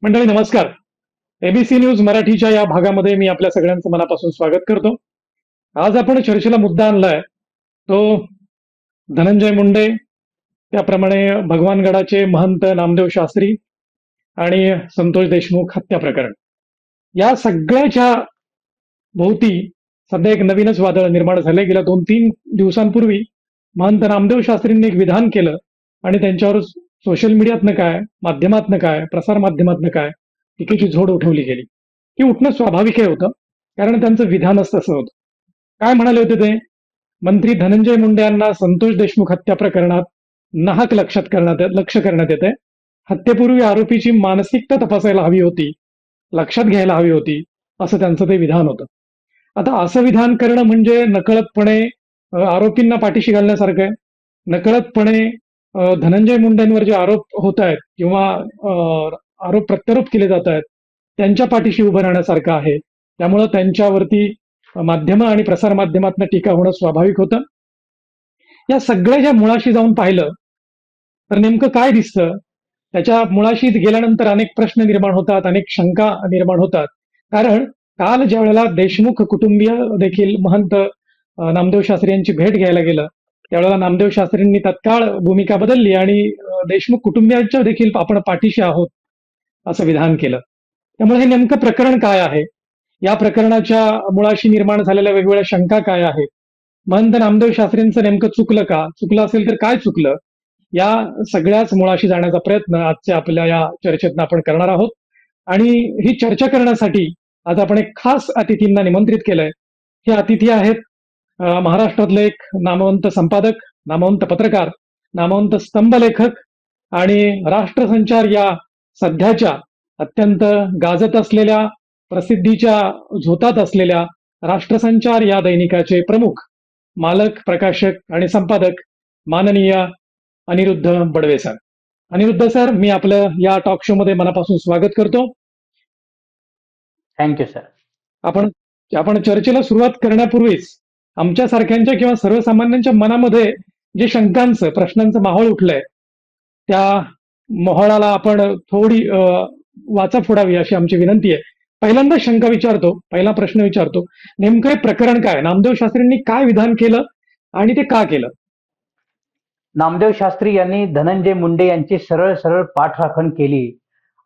मंडळी नमस्कार. ABC news मराठीच्या या भागामध्ये मी आपल्या सगळ्यांचं मनापासून स्वागत करतो. आज आपण चर्चेला मुद्दा आणलाय तो धनंजय मुंडे, त्याप्रमाणे भगवानगडाचे महंत नामदेव शास्त्री आणि संतोष देशमुख हत्या प्रकरण. या सगळ्याच्या भोवती सध्या एक नवीनच वादळ निर्माण झालंय. गेल्या 2-3 दिवसांपूर्वी महंत नामदेव शास्त्रींनी एक विधान केलं आणि त्यांच्यावर सोशल मीडियातनं काय, माध्यमातनं काय, प्रसार माध्यमातनं काय टीकेची झोड उठवली गेली. ही उठणं स्वाभाविक होतं, कारण त्यांचं विधानच तसं होतं. काय म्हणाले होते ते? मंत्री धनंजय मुंडे यांना संतोष देशमुख हत्या प्रकरणात नाहक लक्ष करण्यात येते. हत्येपूर्वी आरोपीची मानसिकता तपासायला हवी होती, लक्षात घ्यायला हवी होती, असं त्यांचं ते विधान होतं. आता असं विधान करणं म्हणजे नकळतपणे आरोपींना पाठीशी घालण्यासारखं आहे. नकळतपणे धनंजय मुंडेंवर जे आरोप होत आहेत किंवा आरोप प्रत्यारोप केले जात आहेत त्यांच्या पाठीशी उभं राहण्यासारखं आहे. त्यामुळं त्यांच्यावरती माध्यमं आणि प्रसारमाध्यमातून टीका होणं स्वाभाविक होतं. या सगळ्याच्या मुळाशी जाऊन पाहिलं तर नेमकं काय दिसतं? त्याच्या मुळाशी गेल्यानंतर अनेक प्रश्न निर्माण होतात, अनेक शंका निर्माण होतात. कारण काल ज्या वेळेला देशमुख कुटुंबीय देखील महंत नामदेव शास्त्री यांची भेट घ्यायला गेलं, त्यावेळेला नामदेव शास्त्रींनी तत्काळ भूमिका बदलली आणि देशमुख कुटुंबियांच्या देखील आपण पाठीशी आहोत असं विधान केलं. त्यामुळे हे नेमकं प्रकरण काय आहे? या प्रकरणाच्या मुळाशी निर्माण झालेल्या वेगवेगळ्या शंका काय आहेत? महंत नामदेव शास्त्रींचं नेमकं चुकलं का? चुकलं असेल तर काय चुकलं? या सगळ्याच मुळाशी जाण्याचा प्रयत्न आजच्या आपल्या या चर्चेतनं आपण करणार आहोत. आणि ही चर्चा करण्यासाठी आज आपण एक खास अतिथींना निमंत्रित केलंय. हे अतिथी आहेत महाराष्ट्रातले एक नामवंत संपादक, नामवंत पत्रकार, नामवंत स्तंभलेखक आणि राष्ट्रसंचार या सध्याच्या अत्यंत गाजत असलेल्या, प्रसिद्धीच्या झोतात असलेल्या राष्ट्रसंचार या दैनिकाचे प्रमुख, मालक, प्रकाशक आणि संपादक माननीय अनिरुद्ध बडवे सर. अनिरुद्ध सर, मी आपलं या टॉक शो मध्ये मनापासून स्वागत करतो. Thank you sir. आपण चर्चेला सुरुवात करण्यापूर्वीच आमच्या सारख्यांच्या किंवा सर्वसामान्यांच्या मनामध्ये जे शंकांचं, प्रश्नांचं माहोळ उठलंय त्या मोहळाला आपण थोडी वाचा फोडावी अशी आमची विनंती आहे. पहिल्यांदा शंका विचारतो, पहिला प्रश्न विचारतो, नेमकं हे प्रकरण काय? नामदेव शास्त्रींनी काय विधान केलं आणि ते का केलं? नामदेव शास्त्री यांनी धनंजय मुंडे यांची सरळ सरळ पाठराखण केली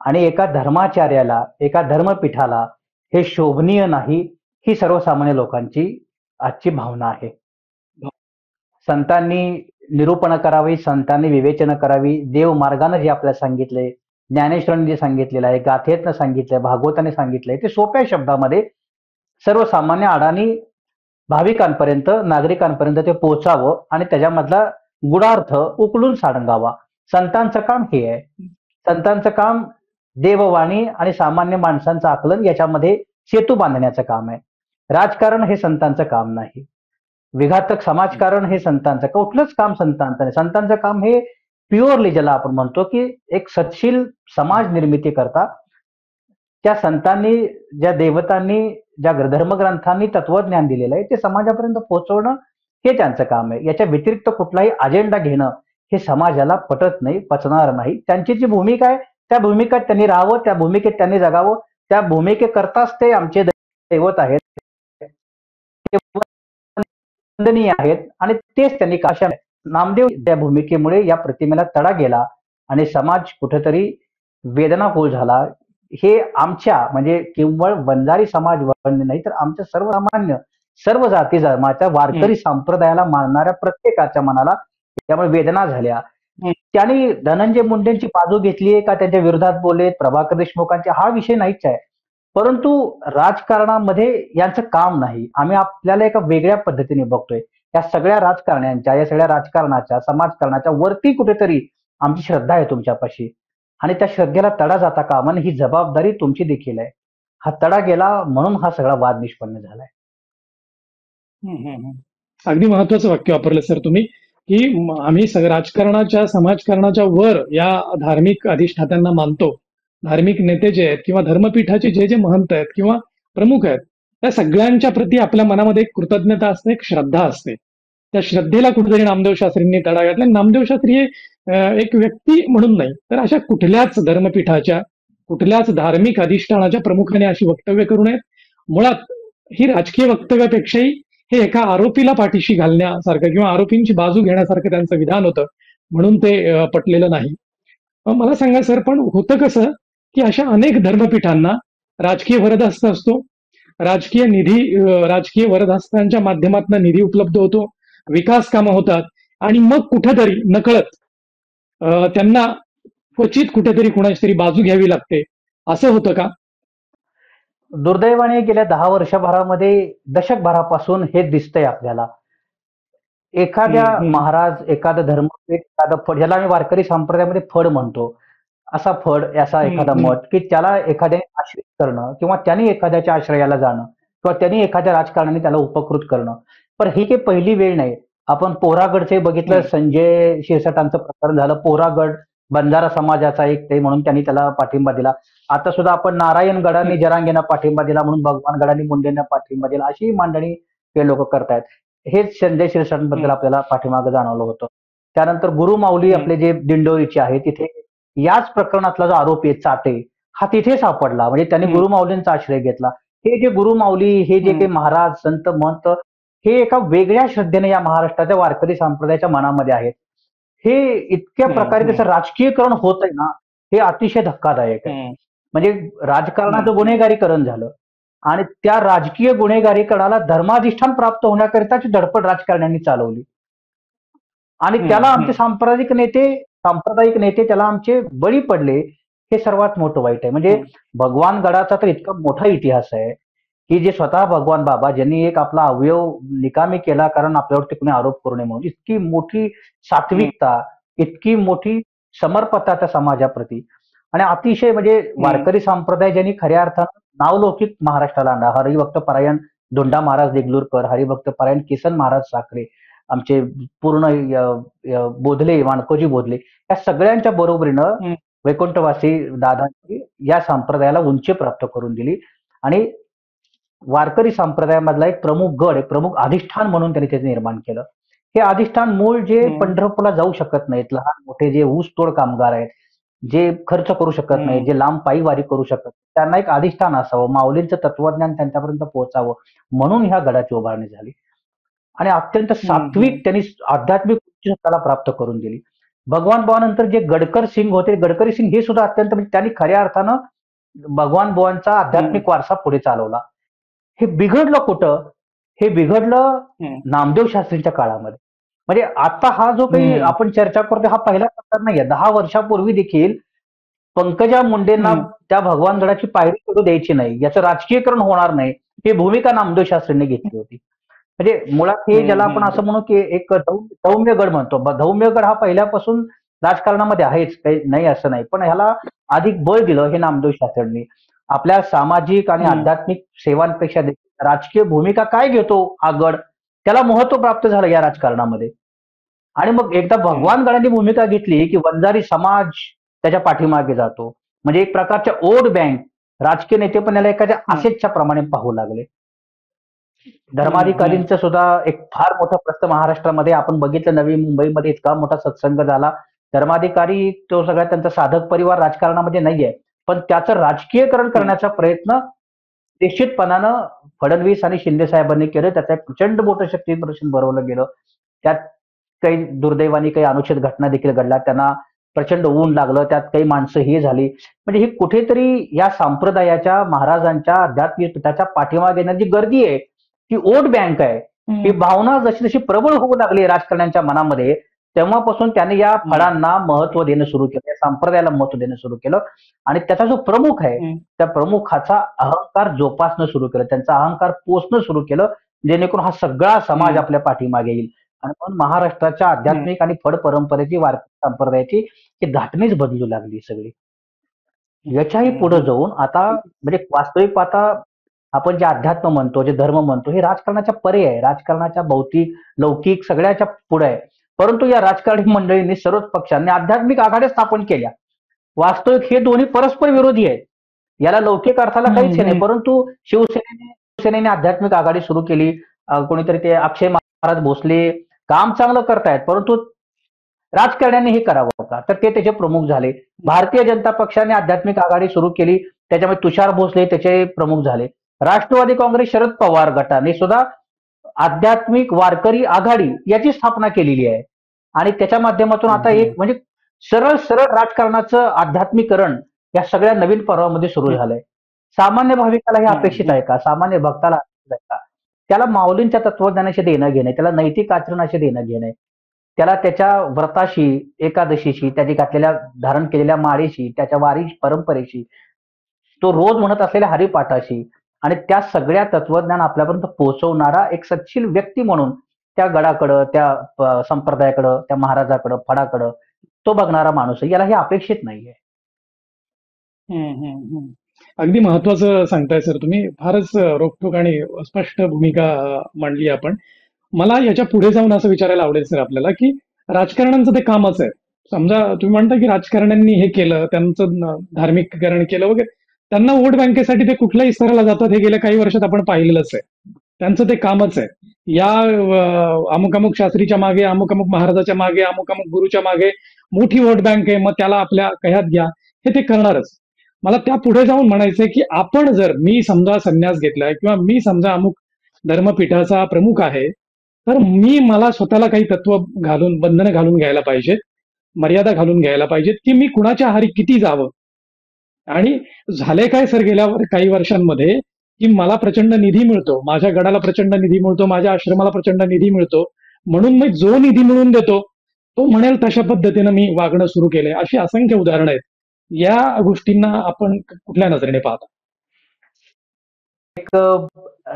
आणि एका धर्माचार्याला, एका धर्मपीठाला हे शोभनीय नाही, ही सर्वसामान्य लोकांची आजची भावना आहे. संतांनी निरूपण करावी, संतांनी विवेचन करावी. देव मार्गानं जे आपल्याला सांगितले, ज्ञानेश्वरांनी जे सांगितलेलं आहे, गाथेतनं सांगितलंय, भागवताने सांगितलंय, ते सोप्या शब्दामध्ये सर्वसामान्य अडाणी भाविकांपर्यंत, नागरिकांपर्यंत ते पोहोचावं आणि त्याच्यामधला गुणार्थ उकलून सांगावा. संतांचं काम हे आहे. संतांचं काम देववाणी आणि सामान्य माणसांचं आकलन याच्यामध्ये सेतू बांधण्याचं काम आहे. राजकारण हे संतांचं काम नाही. विघातक समाजकारण हे संतांचं, कुठलंच काम संतांचं नाही. संतांचं काम हे प्युअरली, ज्याला आपण म्हणतो की एक सत्शील समाज निर्मिती करता त्या संतांनी, ज्या देवतांनी, ज्या धर्मग्रंथांनी तत्वज्ञान दिलेलं आहे ते समाजापर्यंत पोहोचवणं हे त्यांचं काम आहे. याच्या व्यतिरिक्त कुठलाही अजेंडा घेणं हे समाजाला पटत नाही, पचणार नाही. त्यांची जी भूमिका आहे त्या भूमिकेत त्यांनी राहावं, त्या भूमिकेत त्यांनी जगावं. त्या भूमिकेकरताच ते आमचे दैवत आहेत, ते वंदनीय आहेत आणि तेच त्यांनी काशा. नामदेव त्या भूमिकेमुळे या प्रतिमेला तडा गेला आणि समाज कुठेतरी वेदनाकुल झाला. हे आमच्या म्हणजे केवळ बंजारी समाज नाही, तर आमच्या सर्वसामान्य, सर्व जाती धर्माच्या वारकरी संप्रदायाला मानणाऱ्या प्रत्येकाच्या मनाला त्यामुळे वेदना झाल्या. त्यांनी धनंजय मुंडेंची बाजू घेतली का त्यांच्या विरोधात बोलले, प्रभाकर देशमुखांचे, हा विषय नाहीच आहे. परंतु राजकारणामध्ये यांचं काम नाही. आम्ही आपल्याला एका वेगळ्या पद्धतीने बघतोय. या सगळ्या राजकारण्यांच्या, या सगळ्या राजकारणाच्या, समाजकारणाच्या वरती कुठेतरी आमची श्रद्धा आहे तुमच्यापाशी आणि त्या श्रद्धेला तडा जाता कामा नये, ही जबाबदारी तुमची देखील आहे. हा तडा गेला म्हणून हा सगळा वाद निष्पन्न झालाय. अगदी महत्वाचं वाक्य वापरलं सर तुम्ही, की आम्ही राजकारणाच्या, समाजकारणाच्या वर या धार्मिक अधिष्ठात्यांना मानतो. धार्मिक नेते जे आहेत किंवा धर्मपीठाचे जे जे महंत आहेत किंवा प्रमुख आहेत, त्या सगळ्यांच्या प्रती आपल्या मनामध्ये एक कृतज्ञता असते, एक श्रद्धा असते. त्या श्रद्धेला कुठेतरी नामदेव शास्त्रींनी तडा घातला. नामदेव शास्त्री हे एक व्यक्ती म्हणून नाही, तर अशा कुठल्याच धर्मपीठाच्या कुठल्याच धार्मिक अधिष्ठानाच्या प्रमुखाने अशी वक्तव्य करू नयेत. मुळात ही राजकीय वक्तव्यापेक्षाही हे एका आरोपीला पाठीशी घालण्यासारखं किंवा आरोपींची बाजू घेण्यासारखं त्यांचं विधान होतं, म्हणून ते पटलेलं नाही. मला सांगा सर, पण होतं कसं की अशा अनेक धर्मपीठांना राजकीय वरदहस्त असतो, राजकीय वरदहस्तांच्या माध्यमातून निधी उपलब्ध होतो, विकास कामं होतात आणि मग कुठेतरी नकळत त्यांना क्वचित कुठेतरी कुणाची तरी बाजू घ्यावी लागते. असं होतं का? दुर्दैवाने गेल्या 10 वर्षभरामध्ये दशकभरापासून हे दिसतंय आपल्याला. एखाद्या महाराज, एखादा धर्मपीठ, एखादं फड, ज्याला आम्ही वारकरी संप्रदायामध्ये फड म्हणतो, असा फड, असा एखादा मठ की त्याला एखाद्याने आश्रित करणं किंवा त्यांनी एखाद्याच्या आश्रयाला जाणं किंवा त्यांनी एखाद्या राजकारणाने त्याला उपकृत करणं. पण ही काही पहिली वेळ नाही. आपण पोहरागडचे बघितलं, संजय शिरसाटांचं प्रकरण झालं. पोहरागड बंजारा समाजाचा एक ते म्हणून त्यांनी त्याला पाठिंबा दिला. आता सुद्धा आपण नारायणगडांनी जरांगेंना पाठिंबा दिला म्हणून भगवान गडांनी मुंडेंना पाठिंबा दिला, अशी मांडणी ते लोक करतायत. हेच संजय शिरसाटांबद्दल आपल्याला पाठीमागं जाणवलं होतं. त्यानंतर गुरु माऊली आपले जे दिंडोरीचे आहे, तिथे याच प्रकरणातला जो आरोपी आहे चाटे, हा तिथे सापडला. म्हणजे त्यांनी गुरु माऊलींचा आश्रय घेतला. हे जे गुरु माऊली, हे जे काही महाराज, संत, महंत, हे एका वेगळ्या श्रद्धेने या महाराष्ट्राच्या वारकरी संप्रदायाच्या मनामध्ये आहेत. हे इतक्या प्रकारे त्याचं राजकीयकरण होत आहे ना, हे अतिशय धक्कादायक आहे. म्हणजे राजकारणाचं गुन्हेगारीकरण झालं आणि त्या राजकीय गुन्हेगारीकरणाला धर्माधिष्ठान प्राप्त होण्याकरिताची धडपड राजकारण्यांनी चालवली आणि त्याला आमचे सांप्रदायिक नेते त्याला आमचे बळी पडले. हे सर्वात मोठं वाईट आहे. म्हणजे भगवान गडाचा तर इतका मोठा इतिहास आहे की जे स्वतः भगवान बाबा, ज्यांनी एक आपला अवयव निकामी केला कारण आपल्यावरती कोणी आरोप करू नये म्हणून, इतकी मोठी सात्विकता, इतकी मोठी समर्पकता त्या समाजाप्रती आणि अतिशय म्हणजे वारकरी संप्रदाय ज्यांनी खऱ्या अर्थानं नावलौकिक महाराष्ट्राला आणला. हरिभक्त परायण धोंडा महाराज देगलूरकर, हरिभक्त परायण किसन महाराज साखरे, आमचे पूर्ण बोधले, वाणकोजी बोधले, या सगळ्यांच्या बरोबरीनं वैकुंठवासी दादांनी या संप्रदायाला उंची प्राप्त करून दिली आणि वारकरी संप्रदायामधला एक प्रमुख गड, एक प्रमुख अधिष्ठान म्हणून त्यांनी त्याचे निर्माण केलं. हे अधिष्ठान मूळ जे पंढरपूरला जाऊ शकत नाहीत, लहान मोठे जे ऊसतोड कामगार आहेत, जे खर्च करू शकत नाही, जे लांब पायी वारी करू शकत, त्यांना एक अधिष्ठान असावं, माऊलींचं तत्वज्ञान त्यांच्यापर्यंत पोहोचावं म्हणून ह्या गडाची उभारणी झाली आणि अत्यंत सात्विक त्यांनी आध्यात्मिक उच्चताला प्राप्त करून दिली. भगवान बुवानंतर जे गडकर सिंग होते, गडकरी सिंग हे सुद्धा अत्यंत, म्हणजे त्यांनी खऱ्या अर्थानं भगवान बुवांचा आध्यात्मिक वारसा पुढे चालवला. हे बिघडलं कुठं? हे बिघडलं नामदेव शास्त्रींच्या काळामध्ये. म्हणजे आता हा जो काही आपण चर्चा करतो हा पहिला प्रकार नाहीये. 10 वर्षापूर्वी देखील पंकजा मुंडेंना त्या भगवान गडाची पायरी करू द्यायची नाही, याचं राजकीयकरण होणार नाही, ही भूमिका नामदेव शास्त्रींनी घेतली होती. म्हणजे मुळात हे ज्याला आपण असं म्हणू की एक धौम्य गड म्हणतो, धौम्य गड हा पहिल्यापासून राजकारणामध्ये आहेच, काही नाही असं नाही, पण ह्याला अधिक बळ दिलं हे नामदेव शास्त्रींनी. आपल्या सामाजिक आणि आध्यात्मिक सेवांपेक्षा राजकीय भूमिका काय घेतो हा गड, त्याला महत्व प्राप्त झालं या राजकारणामध्ये. आणि मग एकदा भगवान गडांनी भूमिका घेतली की वंजारी समाज त्याच्या पाठीमागे जातो. म्हणजे एक प्रकारच्या वोट बँक, राजकीय नेते पण याला एखाद्या असेटच्या प्रमाणे पाहू लागले. धर्माधिकारींचं सुद्धा एक फार मोठं प्रश्न महाराष्ट्रामध्ये आपण बघितलं. नवी मुंबईमध्ये इतका मोठा सत्संग झाला. धर्माधिकारी तो सगळा त्यांचा साधक परिवार राजकारणामध्ये नाहीये, पण त्याचं राजकीयकरण करण्याचा प्रयत्न निश्चितपणानं फडणवीस आणि शिंदे साहेबांनी केलं. त्याचं एक प्रचंड मोठं शक्ती प्रदर्शन भरवलं गेलं. त्यात काही दुर्दैवाने काही अनुचित घटना देखील घडल्या, त्यांना प्रचंड ऊन लागलं, त्यात काही माणसं ही झाली. म्हणजे ही कुठेतरी या संप्रदायाच्या, महाराजांच्या आध्यात्मिक पीठाच्या पाठीमागे येणारी जी गर्दी आहे ती वोट बँक आहे. ही भावना जशी जशी प्रबळ होऊ लागली राजकारण्यांच्या मनामध्ये, तेव्हापासून त्याने या फळांना महत्व देणं सुरू केलं, या संप्रदायाला महत्व देणं सुरू केलं आणि त्याचा जो प्रमुख आहे त्या प्रमुखाचा अहंकार जोपासणं सुरू केलं, त्यांचा अहंकार पोसणं सुरू केलं, जेणेकरून हा सगळा समाज आपल्या पाठीमागे येईल. आणि म्हणून महाराष्ट्राच्या आध्यात्मिक आणि फड परंपरेची, वारकरी संप्रदायाची ही घाटणीच बदलू लागली सगळी. याच्याही पुढे जाऊन आता म्हणजे वास्तविक पाहता आपण जे अध्यात्म म्हणतो, जे धर्म म्हणतो, हे राजकारणाच्या परे आहे, राजकारणाच्या भौतिक, लौकिक सगळ्याच्या पुढे आहे. परंतु या राजकारणी मंडळींनी, सर्वच पक्षांनी आध्यात्मिक आघाड्या स्थापन केल्या. वास्तविक हे दोन्ही परस्पर विरोधी आहेत. याला लौकिक अर्थाला काहीच नाही. परंतु शिवसेनेने आध्यात्मिक आघाडी सुरू केली. कोणीतरी ते अक्षय महाराज भोसले काम चांगलं करतायत, परंतु राजकारण्यांनी हे करावं का? तर ते त्याचे प्रमुख झाले. भारतीय जनता पक्षाने आध्यात्मिक आघाडी सुरू केली, त्याच्यामध्ये तुषार भोसले त्याचे प्रमुख झाले. राष्ट्रवादी काँग्रेस शरद पवार गटाने सुद्धा आध्यात्मिक वारकरी आघाडी याची स्थापना केलेली आहे आणि त्याच्या माध्यमातून आता एक म्हणजे सरळ सरळ राजकारणाचं आध्यात्मिकरण या सगळ्या नवीन पर्वामध्ये सुरू झालंय. सामान्य भाविकाला हे अपेक्षित आहे का? सामान्य भक्ताला अपेक्षित आहे का? त्याला माऊलींच्या तत्वज्ञानाशी देणं घेणं, त्याला नैतिक आचरणाशी देणं घेणं, त्याला त्याच्या व्रताशी, एकादशीशी, त्याची घातलेल्या धारण केलेल्या माळेशी, त्याच्या वारी परंपरेशी, तो रोज म्हणत असलेल्या हरिपाठाशी आणि त्या सगळ्या तत्वज्ञान आपल्यापर्यंत पोहोचवणारा एक सच्शील व्यक्ती म्हणून त्या गडाकडं, त्या संप्रदायाकडं, त्या महाराजाकडं, फडाकडं तो बघणारा माणूस आहे. याला हे अपेक्षित नाहीये. अगदी महत्वाचं सांगताय सर तुम्ही. फारच रोखठोक आणि स्पष्ट भूमिका मांडली आपण. मला याच्या पुढे जाऊन असं विचारायला आवडेल सर आपल्याला, की राजकारण्यांचं ते कामच आहे. समजा तुम्ही म्हणता की राजकारण्यांनी हे केलं, त्यांचं धार्मिकीकरण केलं वगैरे, त्यांना वोट बँकेसाठी ते कुठल्याही स्तराला जातात हे गेल्या काही वर्षात आपण पाहिलेलंच आहे. त्यांचं ते कामच आहे. या अमुक अमुक शास्त्रीच्या मागे, अमुक अमुक महाराजाच्या मागे, अमुक अमुक गुरुच्या मागे मोठी वोट बँक आहे, मग त्याला आपल्या कह्यात घ्या, हे ते करणारच. मला त्या पुढे जाऊन म्हणायचंय की आपण जर, मी समजा संन्यास घेतलाय किंवा मी समजा अमुक धर्मपीठाचा प्रमुख आहे, तर मला स्वतःला काही तत्व घालून, बंधनं घालून घ्यायला पाहिजेत, मर्यादा घालून घ्यायला पाहिजेत, की मी कुणाच्या आहारी किती जावं. आणि झाले काय सर गेल्या काही वर्षांमध्ये, की मला प्रचंड निधी मिळतो, माझ्या गडाला प्रचंड निधी मिळतो, माझ्या आश्रमाला प्रचंड निधी मिळतो, म्हणून मी जो निधी मिळवून देतो तो म्हणेल तशा पद्धतीनं मी वागणं सुरू केलंय. अशी असंख्य उदाहरणं आहेत. या गोष्टींना आपण कुठल्या नजरेने पाहता? एक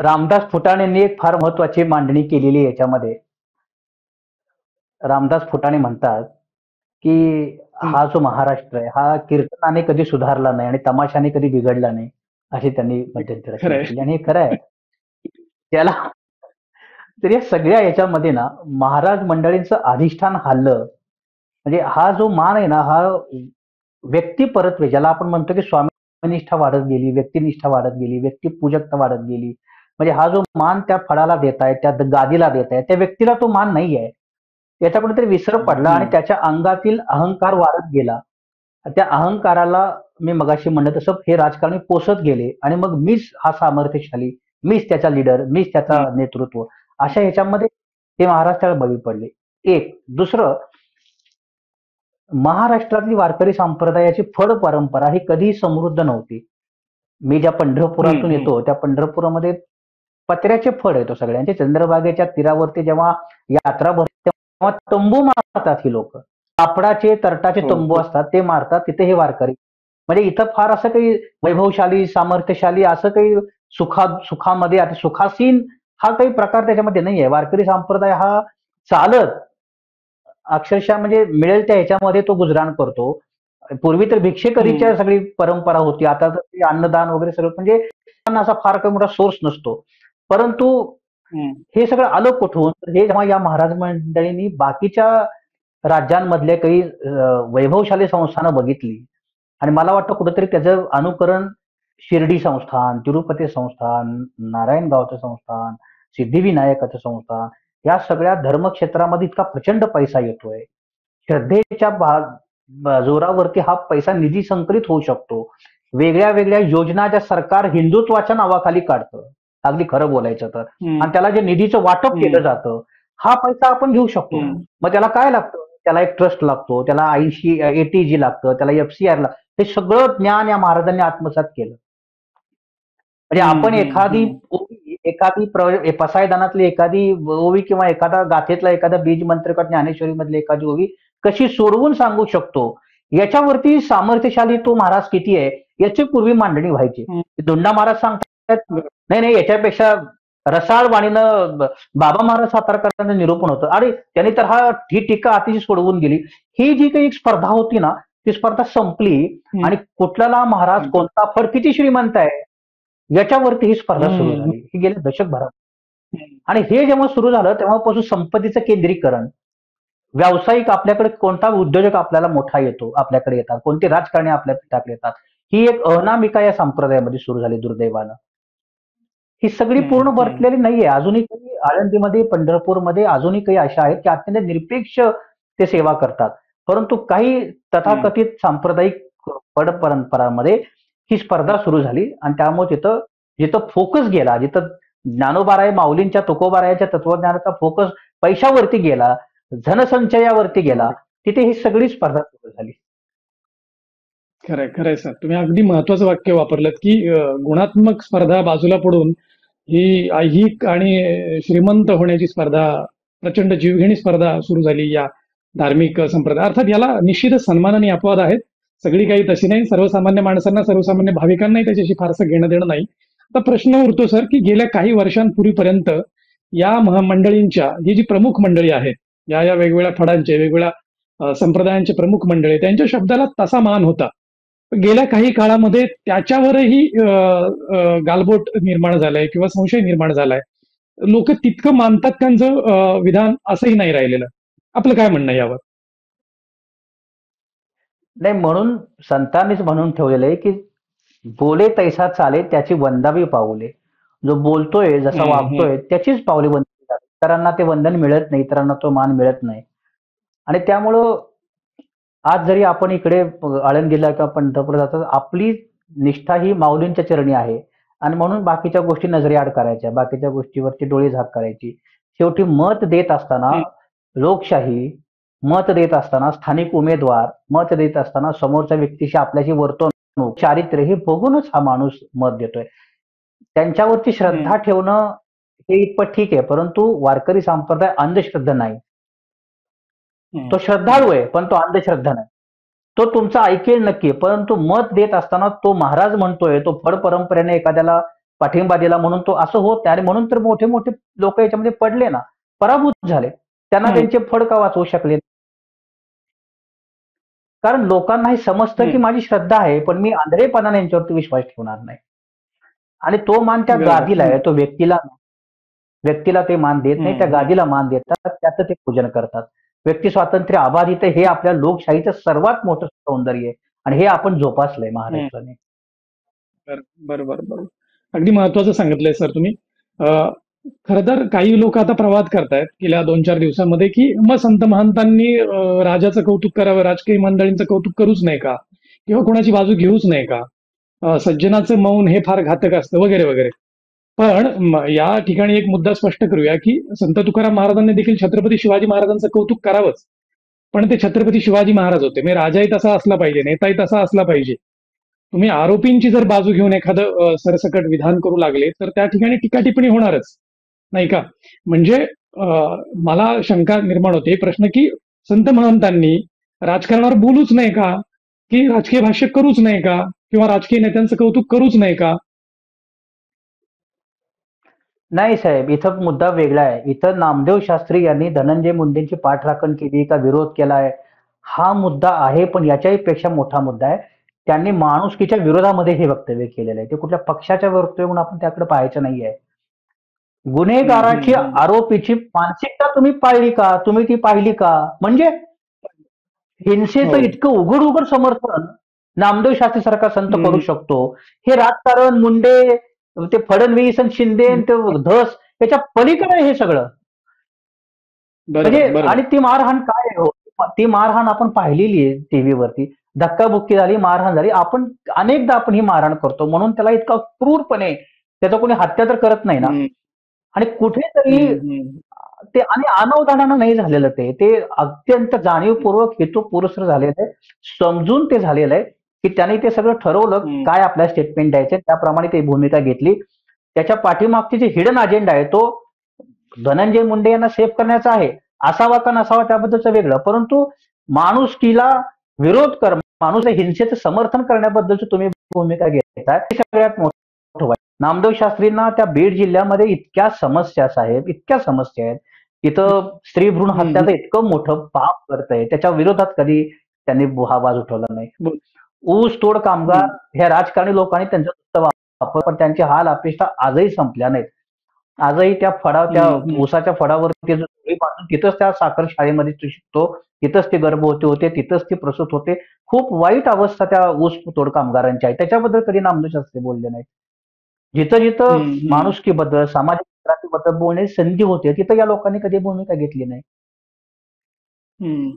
रामदास फुटाणेंनी एक फार महत्वाची मांडणी केलेली आहे याच्यामध्ये. रामदास फुटाणे म्हणतात की हा जो महाराष्ट्र आहे हा कीर्तनाने कधी सुधारला नाही आणि तमाशाने कधी बिघडला नाही, अशी त्यांनी मध्यंतरी खरंय. केली. आणि हे खरं आहे. त्याला तर या सगळ्या याच्यामध्ये ना महाराज मंडळींचं अधिष्ठान हल्लं. म्हणजे हा जो मान आहे ना, हा व्यक्ती परत्वे, ज्याला आपण म्हणतो की स्वामीनिष्ठा वाढत गेली, व्यक्तिनिष्ठा वाढत गेली, व्यक्तिपूजकता वाढत गेली. म्हणजे हा जो मान त्या फळाला देताय, त्या गादीला देताय, त्या व्यक्तीला तो मान नाही आहे, याचा कुठेतरी विसर पडला आणि त्याच्या अंगातील अहंकार वाढत गेला. त्या अहंकाराला मी मगाशी म्हणलं तसं हे राजकारणी पोसत गेले आणि मग मीच हा सामर्थ्यशाली, मीच त्याचा लीडर, मीच त्याचा नेतृत्व, अशा ह्याच्यामध्ये ते महाराष्ट्राला बळी पडले. एक. दुसरं, महाराष्ट्रातली वारकरी संप्रदायाची फड परंपरा ही कधीही समृद्ध नव्हती. मी ज्या पंढरपुरातून येतो त्या पंढरपुरामध्ये पत्र्याचे फड येतो सगळ्यांचे. चंद्रभागेच्या तीरावरती जेव्हा यात्रा भरते तेव्हा तंबू मारतात ही लोक. कापडाचे तरटाचे तंबू असतात ते मारतात, तिथे हे वारकरी. म्हणजे इथं फार असं काही वैभवशाली, सामर्थ्यशाली, असं काही सुखामध्ये आता सुखासीन हा काही प्रकार त्याच्यामध्ये नाहीये. वारकरी संप्रदाय हा चालत अक्षरशः म्हणजे मिळेल त्या ह्याच्यामध्ये तो गुजराण करतो. पूर्वी तर भिक्षेकरीच्या सगळी परंपरा होती, आता तर ते अन्नदान वगैरे सगळं, म्हणजे त्यांना असा फार काही मोठा सोर्स नसतो. परंतु हे सगळं आलं कुठून? हे जेव्हा या महाराज मंडळींनी बाकीच्या राज्यांमधल्या काही वैभवशाली संस्थानं बघितली आणि मला वाटतं कुठेतरी त्याचं अनुकरण शिर्डी संस्थान, तिरुपती संस्थान, नारायणगावचं संस्थान, सिद्धिविनायकाचं संस्थान, या सगळ्या धर्मक्षेत्रामध्ये इतका प्रचंड पैसा येतोय. श्रद्धेच्या जोरावरती हा पैसा निधी संकलित होऊ शकतो. वेगळ्या वेगळ्या योजना ज्या सरकार हिंदुत्वाच्या नावाखाली काढतं, अगदी खरं बोलायचं तर, आणि त्याला जे निधीचं वाटप केलं जातं, हा पैसा आपण घेऊ शकतो. मग त्याला काय लागतं? त्याला एक ट्रस्ट लागतो, त्याला 80 ATG लागतं, त्याला FCR लागतं. हे सगळं ज्ञान या महाराजांनी आत्मसात केलं. म्हणजे आपण एखादी पसायदानातली एखादी ओवी किंवा एखादा गाथेतला एखादा बीज मंत्र किंवा ज्ञानेश्वरी मधली एखादी ओवी कशी सोडवून सांगू शकतो, याच्यावरती सामर्थ्यशाली तो महाराज किती आहे याची पूर्वी मांडणी व्हायची. दोंडा महाराज सांगतात नाही, याच्यापेक्षा रसाळ वाणीनं बाबा महाराज सातारकरांचं निरूपण होतं आणि त्यांनी तर ही टीका अतिशय सोडवून गेली. ही जी काही स्पर्धा होती ना, ती स्पर्धा संपली आणि कुठला महाराज, कोणता फड किती श्रीमंत आहे याच्यावरती ही स्पर्धा सुरू झाली. ही गेल्या दशकभरात. आणि हे जेव्हा सुरू झालं तेव्हापासून संपत्तीचं केंद्रीकरण, व्यावसायिक, आपल्याकडे कोणता उद्योजक आपल्याला मोठा येतो, आपल्याकडे येतात, कोणते राजकारणी आपल्या पीठाकडे येतात, ही एक अनामिका या संप्रदायामध्ये सुरू झाली दुर्दैवानं. ही सगळी पूर्ण बरतलेली नाहीये. अजूनही काही आळंदीमध्ये, पंढरपूरमध्ये अजूनही काही अशा आहेत की अत्यंत निरपेक्ष ते सेवा करतात. परंतु काही तथाकथित सांप्रदायिक पड परंपरांमध्ये ही स्पर्धा सुरू झाली आणि त्यामुळे तिथं जिथं फोकस गेला, जिथं ज्ञानोबाराय माऊलींच्या तुकोबारायाच्या तत्वज्ञानाचा फोकस पैशावरती गेला, धनसंचयावरती गेला, बरोबर. तिथे ही सगळी स्पर्धा सुरू झाली. खरंय, खरंय सर. तुम्ही अगदी महत्वाचं वाक्य वापरलंत, की गुणात्मक स्पर्धा बाजूला पडून ही ऐहिक आणि श्रीमंत होण्याची स्पर्धा, प्रचंड जीवघेणी स्पर्धा सुरू झाली या धार्मिक संप्रदाय. अर्थात याला निश्चितच सन्मान आणि अपवाद आहेत. सगळी काही तशी नाही. सर्वसामान्य माणसांना, सर्वसामान्य भाविकांनाही त्याच्याशी फारसं घेणं देणं नाही. आता प्रश्न उरतो सर, की गेल्या काही वर्षांपूर्वीपर्यंत या मंडळींच्या, ही जी प्रमुख मंडळी आहेत, या वेगवेगळ्या फडांचे, वेगवेगळ्या संप्रदायांचे प्रमुख मंडळी, त्यांच्या शब्दाला तसा मान होता. गेल्या काही काळामध्ये त्याच्यावरही गालबोट निर्माण झालंय किंवा संशय निर्माण झालाय. लोक तितकं मानतात त्यांचं विधान असंही नाही राहिलेलं. आपलं काय म्हणणं आहे यावर? नाही, म्हणून संतांनीच म्हणून ठेवलेलं आहे, की बोले तैसा चाले त्याची वंदावी पाऊले. जो बोलतोय, जसा हम्म, हम्म, वागतोय त्याचीच पावले वंदली जातात. इतरांना ते वंदन मिळत नाही, इतरांना तो मान मिळत नाही. आणि त्यामुळं आज जरी आपण इकडे आळंदीला किंवा पंढरपूर जातो, आपली निष्ठा ही माऊलींच्या चरणी आहे. आणि म्हणून बाकीच्या गोष्टी नजरेआड करायच्या, बाकीच्या गोष्टीवरती डोळे झाक करायची. शेवटी मत देत असताना हम्म, लोकशाही, मत देत असताना स्थानिक उमेदवार, मत देत असताना समोरच्या व्यक्तीशी आपल्याची वर्तणूक, चारित्र्य हे बघूनच हा माणूस मत देतोय. त्यांच्यावरती हम्म, श्रद्धा ठेवणं हे इतपत ठीक आहे, परंतु वारकरी संप्रदाय अंधश्रद्धा नाही. हम्म, तो श्रद्धाळू आहे, पण तो अंधश्रद्धा नाही. तो तुमचं ऐकेल नक्की, परंतु मत देत असताना तो महाराज म्हणतोय, तो फड परंपरेने एखाद्याला पाठिंबा दिला म्हणून तो असं होत नाही. आणि म्हणून तर मोठे मोठे लोक याच्यामध्ये पडले ना, पराभूत झाले. त्यांना हम्म, त्यांचे फड का वाचवू शकले? कारण लोकांना हे समजतं की हम्म. माझी श्रद्धा आहे, पण मी आंधळेपणाने यांच्यावरती विश्वास ठेवणार नाही. आणि तो मान त्या बरोबर. गादीला आहे, तो व्यक्तीला ते मान देत नाही, हम्म, त्या हम्म. गादीला मान देतात, त्याचं ते पूजन करतात. व्यक्ती स्वातंत्र्य अबाधित हे आपल्या लोकशाहीचं सर्वात मोठं सौंदर्य आहे. आणि हे आपण जोपासलंय हम्म. महाराष्ट्राने. बरोबर, बरोबर. अगदी महत्वाचं सांगितलंय सर तुम्ही. खरं तर काही लोक आता प्रवाद करतायत गेल्या 2-4 दिवसांमध्ये, की मग संत महंतांनी राजाचं कौतुक करावं, राजकीय मंडळींचं कौतुक करूच नाही का? किंवा कोणाची बाजू घेऊच नाही का? सज्जनाचं मौन हे फार घातक असतं वगैरे वगैरे. पण या ठिकाणी एक मुद्दा स्पष्ट करूया, की संत तुकाराम महाराजांनी देखील छत्रपती शिवाजी महाराजांचं कौतुक करावंच. पण ते छत्रपती शिवाजी महाराज होते. म्हणजे राजाही तसा असला पाहिजे, नेताही तसा असला पाहिजे. तुम्ही आरोपींची जर बाजू घेऊन एखादं सरसकट विधान करू लागले, तर त्या ठिकाणी टीका टिप्पणी होणारच, नाही का? म्हणजे मला शंका निर्माण होते, प्रश्न, की संत महंतांनी राजकारणावर बोलूच नाही का? की राजकीय भाष्य करूच नाही का? किंवा राजकीय नेत्यांचं कौतुक करूच नाही का? नाही साहेब, इथं मुद्दा वेगळा आहे. इथं नामदेव शास्त्री यांनी धनंजय मुंडेंची पाठराखण केली का विरोध केलाय, हा मुद्दा आहे. पण याच्याही पेक्षा मोठा मुद्दा आहे, त्यांनी माणुसकीच्या विरोधामध्ये हे वक्तव्य केलेलं आहे. ते कुठल्या पक्षाच्या वक्तव्य म्हणून आपण त्याकडे पाहायचं नाहीये. हम्म, गुन्हेगाराची, हम्म, हम्म. आरोपीची मानसिकता तुम्ही पाळली का? तुम्ही ती पाहिली का? म्हणजे हो. हिंसेचं इतकं उघड उघड समर्थन नामदेव शास्त्री सारखा संत करू हम्म, शकतो. हे राजकारण, मुंडे, ते फडणवीस आणि शिंदे आणि हम्म. ते धस, याच्या पलीकडे आहे हे सगळं. म्हणजे बरोबर, बरोबर. आणि ती मारहाण काय आहे हो? ती मारहाण आपण पाहिलेली आहे टीव्हीवरती. धक्काबुक्की झाली, मारहाण झाली. आपण अनेकदा आपण ही मारहाण करतो, म्हणून त्याला इतका क्रूरपणे त्याचा कोणी हत्या तर करत नाही ना. हम्म, आणि कुठेतरी हम्म, हम्म. ते आणि अनावधानानं नाही झालेलं ते अत्यंत जाणीवपूर्वक हेतुपुरस्सर झालेलं आहे. समजून ते झालेलं आहे, की त्याने ते सगळं ठरवलं हम्म, काय आपल्या स्टेटमेंट द्यायचे, त्याप्रमाणे ते भूमिका घेतली. त्याच्या पाठीमागची जे हिडन अजेंडा आहे, तो धनंजय मुंडे यांना सेव्ह करण्याचा आहे. असावा का नसावा त्याबद्दलचं वेगळं, परंतु माणुसकीला विरोध कर, माणूस हिंसेचं समर्थन करण्याबद्दलची तुम्ही भूमिका घेताय, हे सगळ्यात मोठं वाईट. नामदेव शास्त्रींना त्या बीड जिल्ह्यामध्ये इतक्या समस्या साहेब, इतक्या समस्या आहेत. तिथं स्त्री भ्रूण हम्म. हत्याचं इतकं मोठं पाप करतंय, त्याच्या विरोधात कधी त्यांनी हा आवाज उठवला नाही. बोल. ऊस तोड कामगार हम्म, ह्या राजकारणी लोकांनी त्यांचा नुसता वापर, पण त्यांची हाल अपेक्षा आजही संपल्या नाहीत. आजही त्या हम्म, हम्म. ऊसाच्या फडावरती जो दोरी बांधून तिथंच त्या साखर शाळेमध्ये तो शिकतो, तिथंच ते गर्भवती होते, तिथंच ती प्रसूत होते. खूप वाईट अवस्था त्या ऊस तोड कामगारांची आहे. त्याच्याबद्दल कधी नामदेव शास्त्री बोलले नाहीत. जिथं जिथं हम्म, हम्म. माणुसकीबद्दल, सामाजिक क्रांतीबद्दल बोलण्याची संधी होते, तिथं या लोकांनी कधी भूमिका घेतली नाही. हम्म.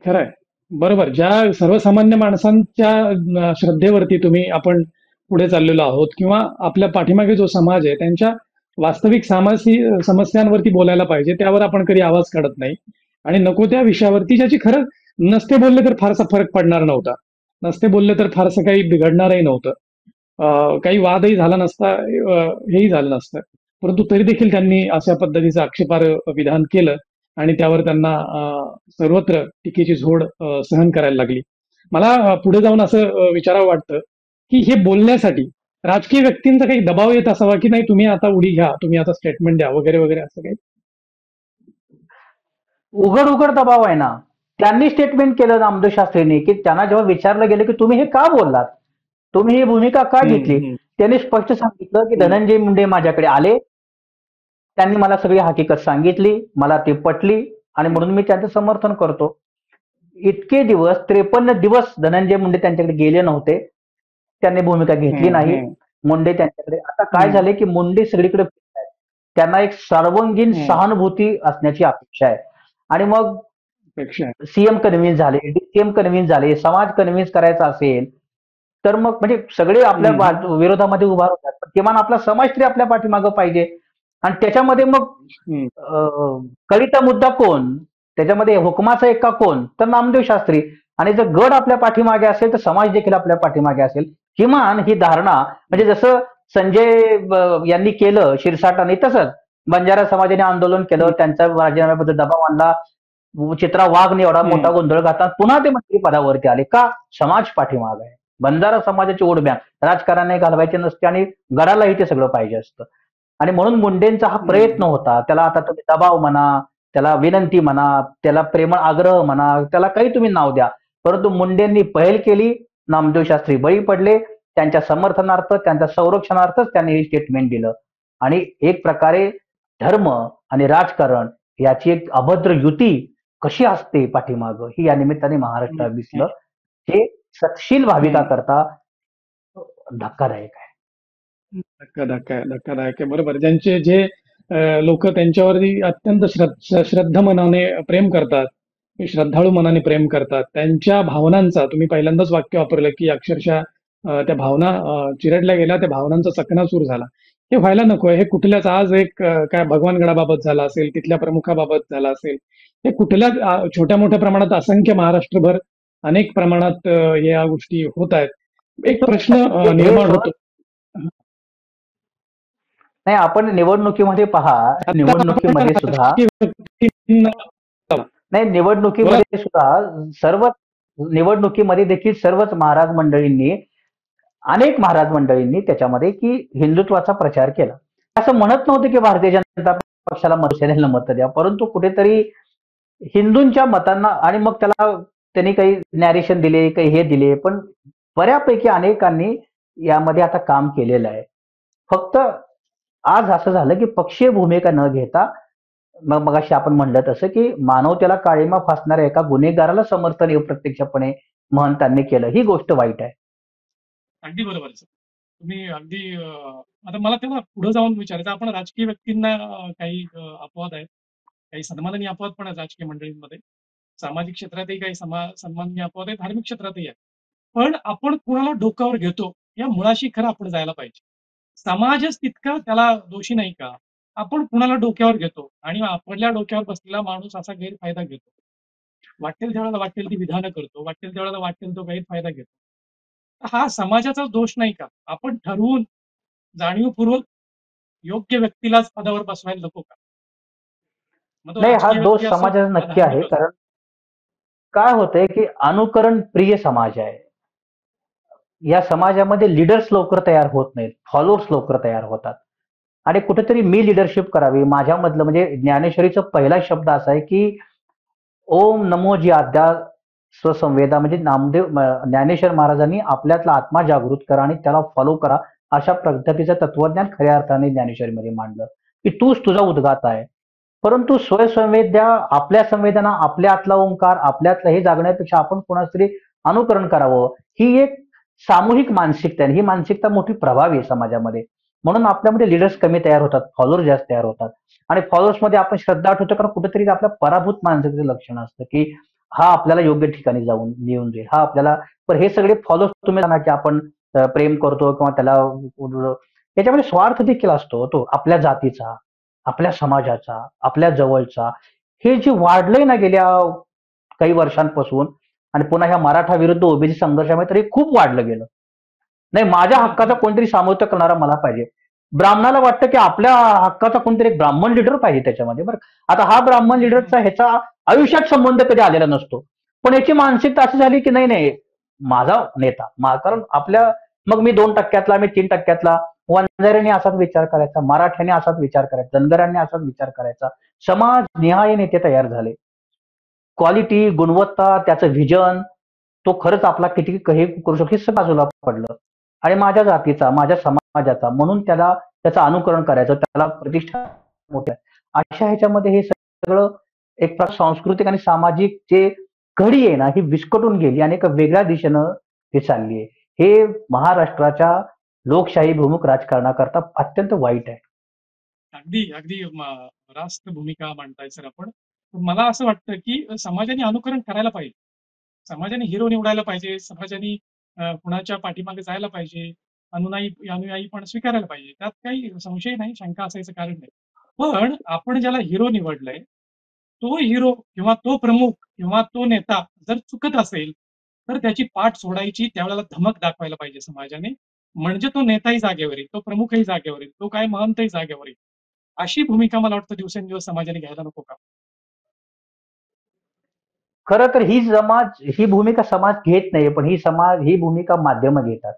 खरंय. बरोबर. ज्या सर्वसामान्य माणसांच्या श्रद्धेवरती आपण पुढे चाललेलो आहोत किंवा आपल्या पाठीमागे जो समाज आहे त्यांच्या वास्तविक समस्यांवरती बोलायला पाहिजे, त्यावर आपण कधी आवाज काढत नाही. आणि नको त्या विषयावरती ज्याची खरं नसते बोलले तर फारसा फरक पडणार नव्हता. नसते बोलले तर फारसं काही बिघडणारही नव्हतं. काही वादही झाला नसता, हेही झालं नसतं. परंतु तरी देखील त्यांनी अशा पद्धतीचं आक्षेपार्ह विधान केलं आणि त्यावर त्यांना सर्वत्र टीकेची झोड सहन करायला लागली. मला पुढे जाऊन असं विचारावं वाटतं, की हे बोलण्यासाठी राजकीय व्यक्तींचा काही दबाव येत असावा, की नाही तुम्ही आता उडी घ्या, तुम्ही आता स्टेटमेंट द्या वगैरे, वगैरे असं काही? उघड उघड दबाव आहे ना. त्यांनी स्टेटमेंट केलं नामदेव शास्त्रींनी, की त्यांना जेव्हा विचारलं गेलं की तुम्ही हे का बोललात, तुम्ही ही भूमिका का हं, घेतली, हं, त्यांनी स्पष्ट सांगितलं की हं, धनंजय मुंडे माझ्याकडे आले, त्यांनी मला सगळी हकीकत सांगितली, मला ती पटली आणि म्हणून मी त्यांचं समर्थन करतो. इतके दिवस 53 दिवस धनंजय मुंडे त्यांच्याकडे गेले नव्हते. त्यांनी भूमिका घेतली हं, नाही. हं, मुंडे त्यांच्याकडे आता काय हं. झाले की मुंडे सगळीकडे फिरतायत. त्यांना एक सार्वजनिक हं. सहानुभूती असण्याची अपेक्षा आहे. आणि मग पेक्षा. सीएम कन्व्हिन्स झाले, डीसीएम कन्व्हिन्स झाले, समाज कन्व्हिन्स करायचा असेल, तर मग म्हणजे सगळे आपल्या हं, हं, विरोधामध्ये उभा होतात. पण किमान आपला समाज तरी आपल्या पाठीमागं पाहिजे. आणि त्याच्यामध्ये मग हं, कळीचा मुद्दा कोण? त्याच्यामध्ये हुकमाचा एक्का कोण? तर नामदेव शास्त्री. आणि जर गड आपल्या पाठीमागे असेल, तर समाज देखील आपल्या पाठीमागे असेल. किमान ही धारणा म्हणजे जसं संजय यांनी केलं शिरसाटाने, तसंच बंजारा समाजाने आंदोलन केलं, हं, त्यांचा राजीनाम्याबद्दल दबाव आणला. चित्रा वाघने एवढा मोठा हं, गोंधळ घातला, पुन्हा ते मंत्री पदावरती आले. का? समाज पाठीमाग आहे. बंजारा समाजाची ओढ बँक राजकारणाने घालवायचे नसते आणि गडालाही ते सगळं पाहिजे असतं. आणि म्हणून मुंडेंचा हा प्रयत्न हं, होता. त्याला आता तुम्ही दबाव म्हणा, त्याला विनंती म्हणा, त्याला प्रेमळ आग्रह म्हणा, त्याला काही तुम्ही नाव द्या. परंतु मुंडेंनी पहल केली, नामदेव शास्त्री बळी पडले. त्यांच्या समर्थनार्थ, त्यांच्या संरक्षणार्थच त्यांनी हे स्टेटमेंट दिलं. आणि एक प्रकारे धर्म आणि राजकारण याची एक अभद्र युती कशी असते पाठीमागं, ही या निमित्ताने हं, महाराष्ट्रात हं, दिसलं. हे सत्शील भाविका हं. करता धक्कादायक आहे. धक्कादायक आहे. बरोबर. ज्यांचे जे लोक त्यांच्यावरती अत्यंत श्रद्धा मनाने प्रेम करतात, ते श्रद्धाळू मनाने प्रेम करतात, त्यांच्या भावनांचा तुम्ही पहिल्यांदाच वाक्य वापरलं, की अक्षरशः त्या भावना चिरडल्या गेल्या, त्या भावनांचा चकनाचूर झाला. हे व्हायला नकोय. हे कुठल्याच आज एक काय भगवानगडाबाबत झाला असेल, तिथल्या प्रमुखाबाबत झाला असेल. हे कुठल्याच छोट्या मोठ्या प्रमाणात असंख्य महाराष्ट्रभर अनेक प्रमाणात या गोष्टी होत आहेत. एक प्रश्न हे निर्माण सहज होतो. नाही, आपण निवडणुकीमध्ये पहा, आता आपण निवडणुकीमध्ये सुद्धा राजकीय व्यक्तींना नाही, बोला. निवडणुकीमध्ये सुद्धा सर्व निवडणुकीमध्ये देखील सर्वच अनेक महाराज मंडळींनी त्याच्यामध्ये की हिंदुत्वाचा प्रचार केला. असं म्हणत नव्हतं की भारतीय जनता पक्षाला शिवसेनेला मतं द्या, परंतु कुठेतरी हिंदूंच्या मतांना आणि मग त्याला त्यांनी काही नॅरेशन दिले, काही हे दिले, पण बऱ्यापैकी अनेकांनी यामध्ये आता काम केलेलं आहे. फक्त आज असं झालं की पक्षीय भूमिका न घेता मग मगाशी आपण म्हणलं तसं की मानवतेला काळीमा फासणाऱ्या एका गुन्हेगाराला समर्थन हे प्रत्यक्षपणे महंतांनी केलं, ही गोष्ट वाईट आहे. अगदी बरोबर आहे सर. तुम्ही अगदी आता मला तेव्हा पुढे जाऊन विचारायचं आपण राजकीय व्यक्तींना काही अपवाद आहेत. काही सन्माननीय अपवाद पण आहेत राजकीय मंडळींमध्ये. सामाजिक क्षेत्रातही काही सन्माननीय अपवाद आहेत, धार्मिक क्षेत्रातही आहेत. पण आपण कुणाला डोक्यावर घेतो, या मुळाशी खरं आपण जायला पाहिजे. समाजच तितका त्याला दोषी नाही का? आपण कुणाला डोक्यावर घेतो आणि आपल्या डोक्यावर बसलेला माणूस असा गैरफायदा घेतो. वाटेल त्यावेळेला वाटेल ती विधानं करतो, वाटेल त्यावेळेला वाटेल तो गैरफायदा घेतो. हा समाजाचा दोष नाही का? आपण ठरवून जाणीवपूर्वक योग्य व्यक्तीलाच पदावर बसवायला नको का? मग तो नाही, हा राजकीय दोष व्यक्ती असो समाजाचा का नक्की आहे. धार्मिक असो. कारण काय होतंय की अनुकरण प्रिय समाज आहे. या समाजामध्ये लीडर्स लवकर तयार होत नाहीत, फॉलोअर्स लवकर तयार होतात. आणि कुठेतरी मी लीडरशिप करावी, माझ्यामधलं म्हणजे ज्ञानेश्वरीचा पहिला शब्द असा आहे की ओम नमो जी आद्या स्वसंवेदा, म्हणजे ज्ञानेश्वर महाराजांनी आपल्यातला आत्मा जागृत करा आणि त्याला फॉलो करा, अशा पद्धतीचं तत्वज्ञान खऱ्या अर्थाने ज्ञानेश्वरीमध्ये मांडलं की तूच तुझा उद्गात आहे. परंतु स्वयंसंवेद्या, आपल्या संवेदना, आपल्या आतला ओंकार, आपल्यातलं हे जागण्यापेक्षा आपण कोणाचं तरी अनुकरण करावं, ही एक सामूहिक मानसिकता आहे. ही मानसिकता मोठी प्रभावी आहे समाजामध्ये. म्हणून आपल्यामध्ये लीडर्स कमी तयार होतात, फॉलोअर्स जास्त तयार होतात. आणि फॉलोअर्स मध्ये आपण श्रद्धा ठेवतो, कारण कुठेतरी आपल्या पराभूत मानसिकतेचं लक्षण असतं की हा आपल्याला योग्य ठिकाणी जाऊन नेऊन जाईल, हा आपल्याला. पण हे सगळे फॉलो तुम्ही जाणार की आपण प्रेम करतो किंवा त्याला याच्यामध्ये स्वार्थ देखील असतो तो आपल्या जातीचा, आपल्या समाजाचा, आपल्या जवळचा. हे जे वाढलंय ना गेल्या काही वर्षांपासून, आणि पुन्हा ह्या मराठा विरुद्ध ओबीसी संघर्षामध्ये तर हे खूप वाढलं गेलं. नाही, माझ्या बरोबर हक्काचा बरोबर. कोणतरी सामोर्थ करणारा मला पाहिजे. ब्राह्मणाला वाटतं की आपल्या हक्काचा कोणतरी एक ब्राह्मण लीडर पाहिजे त्याच्यामध्ये. बरं, आता हा ब्राह्मण हम्म. लीडरचा ह्याचा आयुष्यात संबंध कधी आलेला नसतो. पण याची मानसिकता अशी झाली की नाही नाही, माझा नेता कारण आपल्या, मग मी 2%तला, मी 3%तला. वंजाऱ्यांनी असाच विचार करायचा, मराठ्यांनी असाच विचार करायचा, धनगरांनी असाच विचार करायचा. समाज निहाय नेते तयार झाले. क्वालिटी, गुणवत्ता, त्याचं व्हिजन, तो खरंच आपला किती हे करू शकतो हे सगळं बाजूला पडलं. आणि माझ्या जातीचा, माझ्या समाजाचा म्हणून त्याला त्याचं अनुकरण करायचं, त्याला प्रतिष्ठा मोठ्या. अशा ह्याच्यामध्ये हे सगळं एक प्रकार सांस्कृतिक आणि सामाजिक जे घडी आहे ना, ही विस्कटून गेली आणि एका वेगळ्या दिशेनं हे चालली आहे. हे महाराष्ट्राच्या लोकशाही भूमुख राजकारणाकरता अत्यंत वाईट आहे. अगदी अगदी रास्त भूमिका मांडताय सर आपण. मला असं वाटतं की समाजाने अनुकरण करायला पाहिजे. समाजाने हिरो निवडायला पाहिजे. समाजाने कुणाच्या पाठीमागे जायला पाहिजे. अनुयायी अनुयायी पण स्वीकारायला पाहिजे. त्यात काही संशय नाही, शंका असायचं कारण नाही. पण आपण ज्याला हिरो निवडलंय, तो हिरो किंवा तो प्रमुख किंवा तो नेता जर चुकत असेल, तर त्याची पाठ सोडायची, त्यावेळेला धमक दाखवायला पाहिजे समाजाने. म्हणजे तो नेताही जागेवर येईल, तो प्रमुखही जागेवर येईल, तो काय महंतही जागेवर येईल. अशी भूमिका मला वाटतं दिवसेंदिवस समाजाने घ्यायला नको का? खरं तर ही भूमिका समाज घेत नाही, पण ही भूमिका माध्यम घेतात.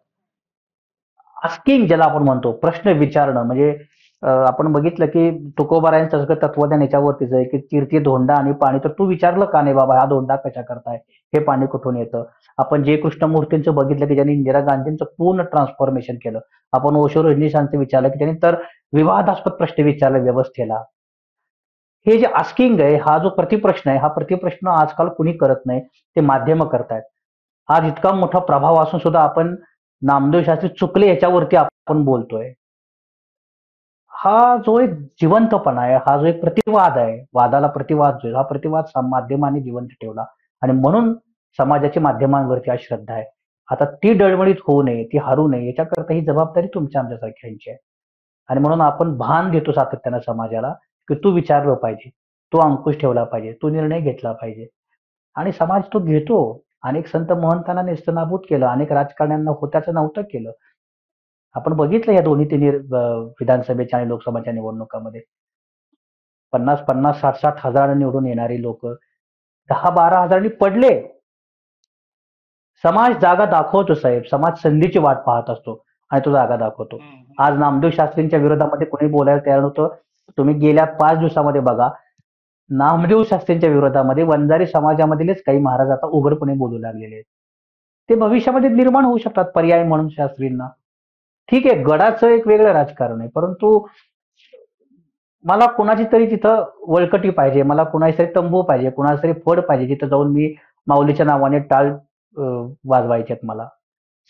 आस्किंग ज्याला आपण म्हणतो, प्रश्न विचारणं म्हणजे आपण बघितलं की तुकोबारायांचं सगळं तत्वज्ञान याच्यावरतीच आहे की तीर्थी धोंडा आणि पाणी, तर तू विचारलं का नाही बाबा हा धोंडा कशा करताय, हे पाणी कुठून येतं. आपण जे कृष्णमूर्तींचं बघितलं की ज्यांनी इंदिरा गांधींचं पूर्ण ट्रान्सफॉर्मेशन केलं. आपण ओशो रजनीशांचं विचारलं की त्यांनी तर विवादास्पद प्रश्न विचारला व्यवस्थेला. हे जे आस्किंग आहे, हा जो प्रतिप्रश्न आहे, हा प्रतिप्रश्न आजकाल कुणी करत नाही, ते माध्यम करतायत. आज इतका मोठा प्रभाव असून सुद्धा आपण नामदेव शास्त्री चुकले याच्यावरती आपण बोलतोय. हा जो एक जिवंतपणा आहे, हा जो एक प्रतिवाद आहे, वादाला प्रतिवाद जो आहे, हा प्रतिवाद माध्यमांनी जिवंत ठेवला. आणि म्हणून समाजाची माध्यमांवरती आज श्रद्धा आहे. आता ती डळमळीत होऊ नये, ती हरू नये, याच्याकरता ही जबाबदारी तुमच्या आमच्यासारख्यांची आहे. आणि म्हणून आपण भान देतो सातत्यानं समाजाला की तू विचारलं पाहिजे, तू अंकुश ठेवला पाहिजे, तू निर्णय घेतला पाहिजे. आणि समाज तो घेतो. अनेक संत महंतांना नेस्तनाबूत केलं, अनेक राजकारण्यांना होत्याचं नव्हतं केलं. आपण बघितलं या दोन्ही तिन्ही विधानसभेच्या आणि लोकसभाच्या निवडणुकामध्ये 50-50, 60-60 हजार निवडून येणारी लोक 10-12 हजारांनी पडले. समाज जागा दाखवतो साहेब, समाज संधीची वाट पाहत असतो आणि तो जागा दाखवतो. हम्म, हम्म. आज नामदेव शास्त्रींच्या विरोधामध्ये कोणी बोलायला तयार नव्हतं. तुम्ही गेल्या 5 दिवसामध्ये बघा, नामदेव शास्त्रींच्या विरोधामध्ये वंजारी समाजामधीलच काही महाराज आता उघडपणे बोलू लागलेले आहेत. ते भविष्यामध्ये निर्माण होऊ शकतात पर्याय म्हणून शास्त्रींना. ठीक आहे, गडाचं एक वेगळं राजकारण आहे, परंतु मला कुणाची तरी तिथं वळकटी पाहिजे, मला कुणाची तरी तंबू पाहिजे, कुणाचं तरी फड पाहिजे जिथं जाऊन मी माऊलीच्या नावाने टाळ वाजवायचेत मला.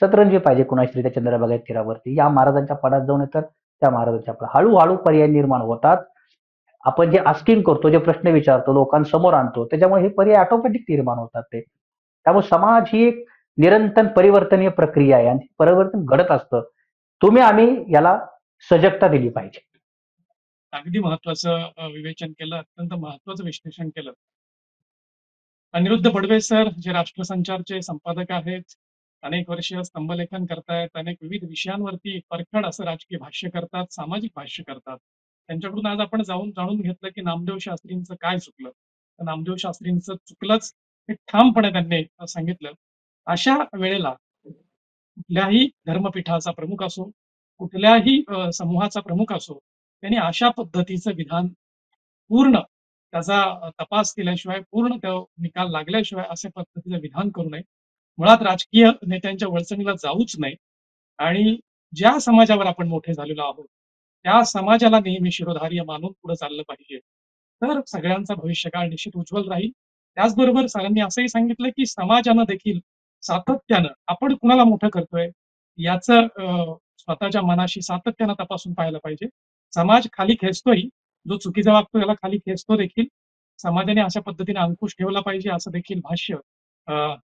सतरंजी पाहिजे कुणाची तरी त्या चंद्रभागा तीरावरती, या महाराजांच्या पडात जाऊन तर त्या महाराजांच्या पडात. हळूहळू पर्याय निर्माण होतात. आपण जे आस्किंग करतो, जे प्रश्न विचारतो, लोकांसमोर आणतो, त्याच्यामुळे हे पर्याय ऑटोमॅटिक निर्माण होतात ते. त्यामुळे समाज ही एक निरंतर परिवर्तनीय प्रक्रिया आहे आणि परिवर्तन घडत असतं. तुम्ही आम्ही याला सजगता दिली पाहिजे. अगदी महत्वाचं विवेचन केलं, अत्यंत महत्वाचं विश्लेषण केलं. अनिरुद्ध बडवे सर, जे राष्ट्रसंचारचे संपादक आहेत, अनेक वर्ष स्तंभलेखन करतायत, अनेक विविध विषयांवरती परखड असं राजकीय भाष्य करतात, सामाजिक भाष्य करतात. त्यांच्याकडून आज आपण जाणून घेतलं की नामदेव शास्त्रींचं काय चुकलं. तर नामदेव शास्त्रींचं चुकलंच हे ठामपणे त्यांनी सांगितलं. अशा वेळेला कुठल्याही धर्मपीठाचा प्रमुख असो, कुठल्याही समूहाचा प्रमुख असो, त्यांनी अशा पद्धतीचं विधान पूर्ण त्याचा तपास केल्याशिवाय, पूर्ण त्या निकाल लागल्याशिवाय अशा पद्धतीचं विधान करू नये. मुळात राजकीय नेत्यांच्या वळचणीला जाऊच नये. आणि ज्या समाजावर आपण मोठे झालेलो आहोत, त्या समाजाला नेहमी शिरोधार्य मानून पुढे चाललं पाहिजे. तर सगळ्यांचा भविष्यकाळ निश्चित उज्ज्वल राहील. त्याचबरोबर सरांनी असंही सांगितलं की समाजानं देखील सातत्यानं आपण कुणाला मोठं करतोय याचं स्वतःच्या मनाशी सातत्यानं तपासून पाहायला पाहिजे. समाज खाली खेचतोय, जो चुकीचा वागतो त्याला खाली खेचतो देखील. समाजाने अशा पद्धतीने अंकुश ठेवला पाहिजे असं देखील भाष्य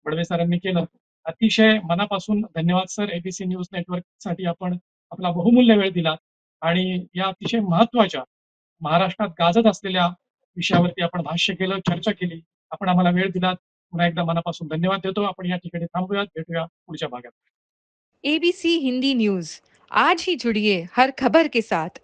बडवे सरांनी केलं. अतिशय मनापासून धन्यवाद सर. एबीसी न्यूज नेटवर्क साठी आपण आपला बहुमूल्य वेळ दिला आणि या अतिशय महत्वाच्या महाराष्ट्रात गाजत असलेल्या विषयावरती आपण भाष्य केलं, चर्चा केली. आपण आम्हाला वेळ दिलात. पुन्हा एकदा मनापासून धन्यवाद देतो. आपण या ठिकाणी थांबूयात. भेटूया पुढच्या भागात. एबीसी हिंदी न्यूज आज ही जुड़िए हर खबर के साथ।